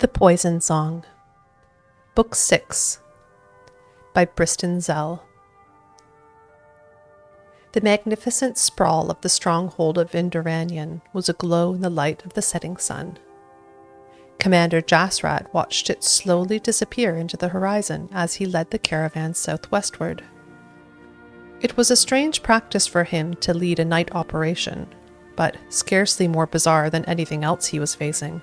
The Poison Song, Book 6, by Briston Zell. The magnificent sprawl of the stronghold of Indoranian was aglow in the light of the setting sun. Commander Jasrat watched it slowly disappear into the horizon as he led the caravan southwestward. It was a strange practice for him to lead a night operation, but scarcely more bizarre than anything else he was facing.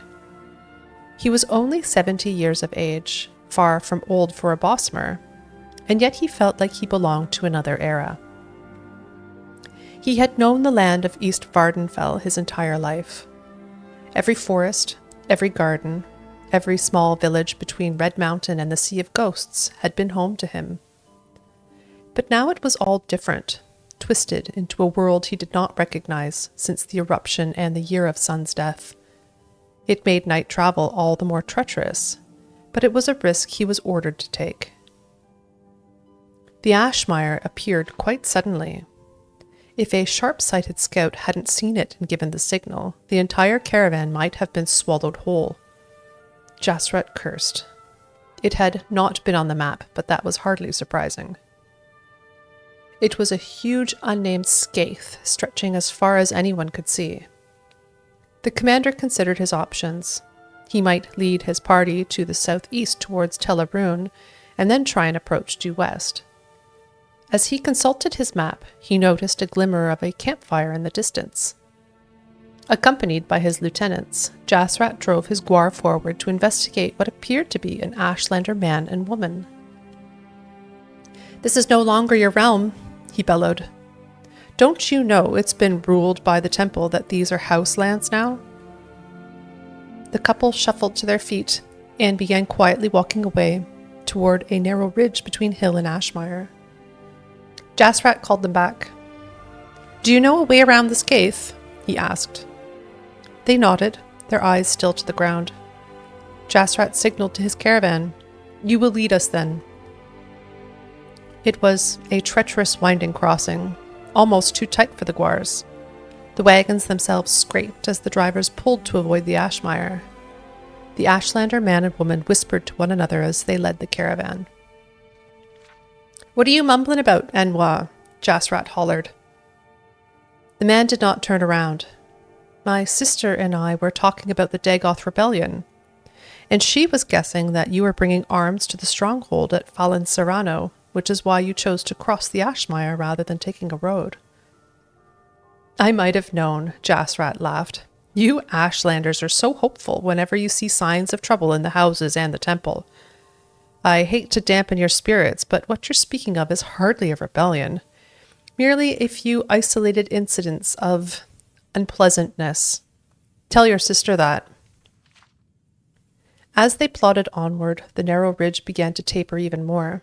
He was only 70 years of age, far from old for a Bosmer, and yet he felt like he belonged to another era. He had known the land of East Vardenfell his entire life. Every forest, every garden, every small village between Red Mountain and the Sea of Ghosts had been home to him. But now it was all different, twisted into a world he did not recognize since the eruption and the year of Sun's death. It made night travel all the more treacherous, but it was a risk he was ordered to take. The Ashmire appeared quite suddenly. If a sharp-sighted scout hadn't seen it and given the signal, the entire caravan might have been swallowed whole. Jasrat cursed. It had not been on the map, but that was hardly surprising. It was a huge unnamed skaith stretching as far as anyone could see. The commander considered his options. He might lead his party to the southeast towards Telarun, and then try and approach due west. As he consulted his map, he noticed a glimmer of a campfire in the distance. Accompanied by his lieutenants, Jasrat drove his guar forward to investigate what appeared to be an Ashlander man and woman. "This is no longer your realm," he bellowed. "Don't you know it's been ruled by the temple that these are house lands now?" The couple shuffled to their feet and began quietly walking away toward a narrow ridge between hill and Ashmire. Jasrat called them back. "Do you know a way around the skaith?" he asked. They nodded, their eyes still to the ground. Jasrat signaled to his caravan. "You will lead us then." It was a treacherous winding crossing, almost too tight for the guars. The wagons themselves scraped as the drivers pulled to avoid the Ashmire. The Ashlander man and woman whispered to one another as they led the caravan. "What are you mumbling about, Anwa?" Jasrat hollered. The man did not turn around. "My sister and I were talking about the Dagoth rebellion, and she was guessing that you were bringing arms to the stronghold at Fallen Serrano, which is why you chose to cross the Ashmire rather than taking a road." "I might have known," Jasrat laughed. "You Ashlanders are so hopeful whenever you see signs of trouble in the houses and the temple. I hate to dampen your spirits, but what you're speaking of is hardly a rebellion. Merely a few isolated incidents of unpleasantness. Tell your sister that." As they plodded onward, the narrow ridge began to taper even more.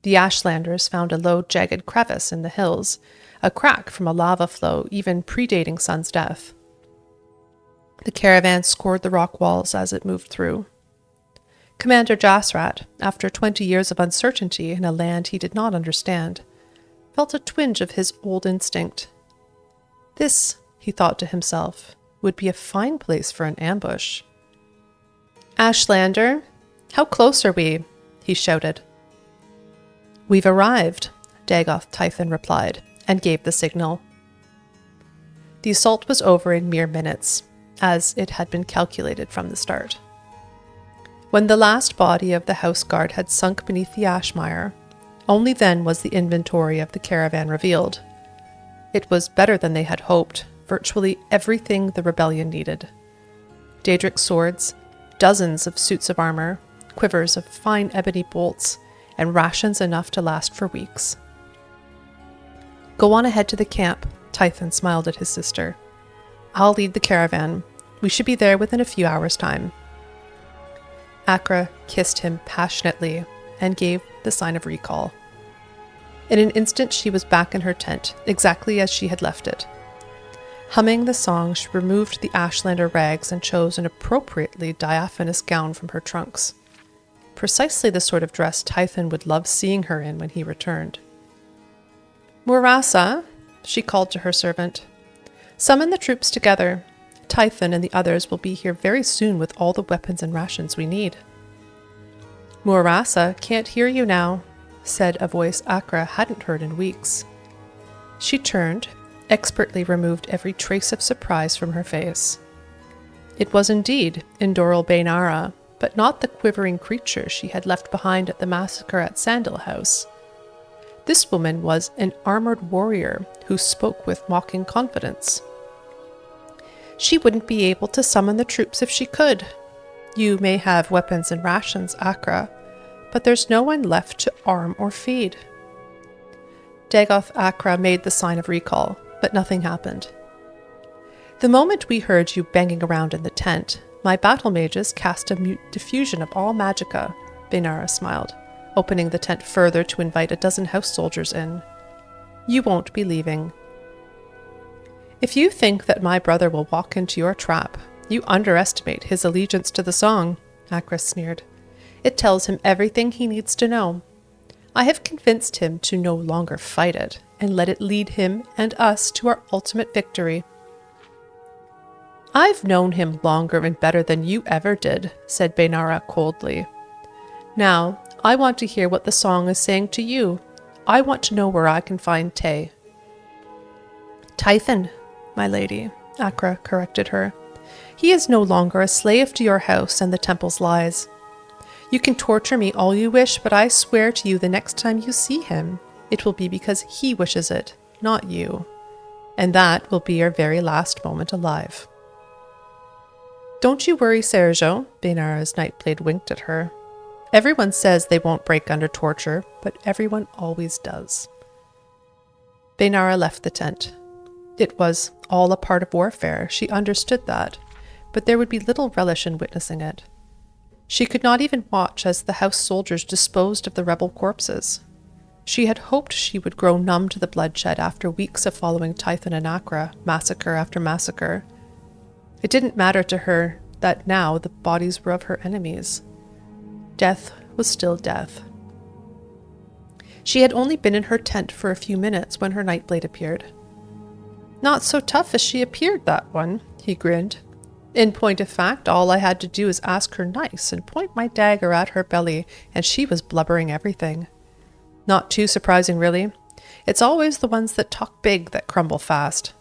The Ashlanders found a low, jagged crevice in the hills, a crack from a lava flow even predating Sun's death. The caravan scored the rock walls as it moved through. Commander Jasrat, after 20 years of uncertainty in a land he did not understand, felt a twinge of his old instinct. This, he thought to himself, would be a fine place for an ambush. "Ashlander, how close are we?" he shouted. "We've arrived," Dagoth Typhon replied, and gave the signal. The assault was over in mere minutes, as it had been calculated from the start. When the last body of the house guard had sunk beneath the Ashmire, only then was the inventory of the caravan revealed. It was better than they had hoped, virtually everything the rebellion needed. Daedric swords, dozens of suits of armor, quivers of fine ebony bolts, and rations enough to last for weeks. "Go on ahead to the camp," Typhon smiled at his sister. "I'll lead the caravan. We should be there within a few hours' time." Akra kissed him passionately and gave the sign of recall. In an instant she was back in her tent, exactly as she had left it. Humming the song, she removed the Ashlander rags and chose an appropriately diaphanous gown from her trunks. Precisely the sort of dress Typhon would love seeing her in when he returned. "Murasa," she called to her servant, "summon the troops together. Typhon and the others will be here very soon with all the weapons and rations we need. Murasa can't hear you now, said a voice Akra hadn't heard in weeks. She turned, expertly removed every trace of surprise from her face. It was indeed Indoral Bainara, but not the quivering creature she had left behind at the massacre at Sandal House. This woman was an armored warrior who spoke with mocking confidence. She wouldn't be able to summon the troops if she could. You may have weapons and rations, Akra, but there's no one left to arm or feed. Dagoth Akra made the sign of recall, but nothing happened. The moment we heard you banging around in the tent, my battle mages cast a mute diffusion of all magicka, Bainara smiled, opening the tent further to invite a dozen house soldiers in. You won't be leaving. If you think that my brother will walk into your trap, you underestimate his allegiance to the song, Akra sneered. It tells him everything he needs to know. I have convinced him to no longer fight it, and let it lead him and us to our ultimate victory. I've known him longer and better than you ever did, said Bainara coldly. Now, I want to hear what the song is saying to you. I want to know where I can find Tay. Typhon, my lady, Akra corrected her. He is no longer a slave to your house and the temple's lies. You can torture me all you wish, but I swear to you the next time you see him, it will be because he wishes it, not you. And that will be your very last moment alive. Don't you worry, Sergio, Bainara's nightblade winked at her. Everyone says they won't break under torture, but everyone always does. Bainara left the tent. It was all a part of warfare, she understood that, but there would be little relish in witnessing it. She could not even watch as the house soldiers disposed of the rebel corpses. She had hoped she would grow numb to the bloodshed after weeks of following Typhon and Akra, massacre after massacre. It didn't matter to her that now the bodies were of her enemies. Death was still death. She had only been in her tent for a few minutes when her nightblade appeared. Not so tough as she appeared, that one, he grinned. In point of fact, all I had to do is ask her nice and point my dagger at her belly, and she was blubbering everything. Not too surprising, really. It's always the ones that talk big that crumble fast.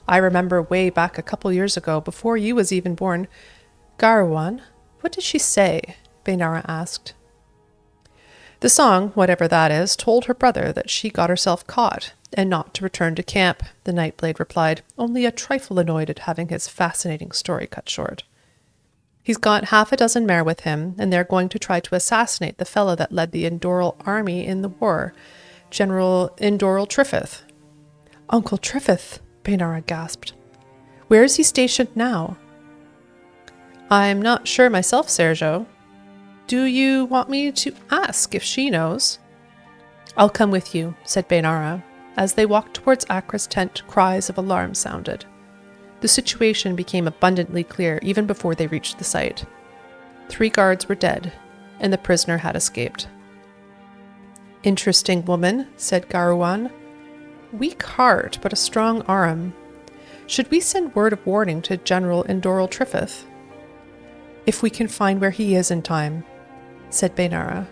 I remember way back a couple years ago, before you was even born. Garuwan, what did she say? Bainara asked. The song, whatever that is, told her brother that she got herself caught, and not to return to camp, the Nightblade replied, only a trifle annoyed at having his fascinating story cut short. He's got 6 mer with him, and they're going to try to assassinate the fellow that led the Indoral army in the war, General Indoral Triffith. Uncle Triffith, Bainara gasped. Where is he stationed now? I'm not sure myself, Sergio. Do you want me to ask if she knows? I'll come with you, said Bainara. As they walked towards Akra's tent, cries of alarm sounded. The situation became abundantly clear even before they reached the site. 3 guards were dead, and the prisoner had escaped. Interesting woman, said Garuwan. Weak heart, but a strong arm. Should we send word of warning to General Indoral Triffith? If we can find where he is in time, said Bainara.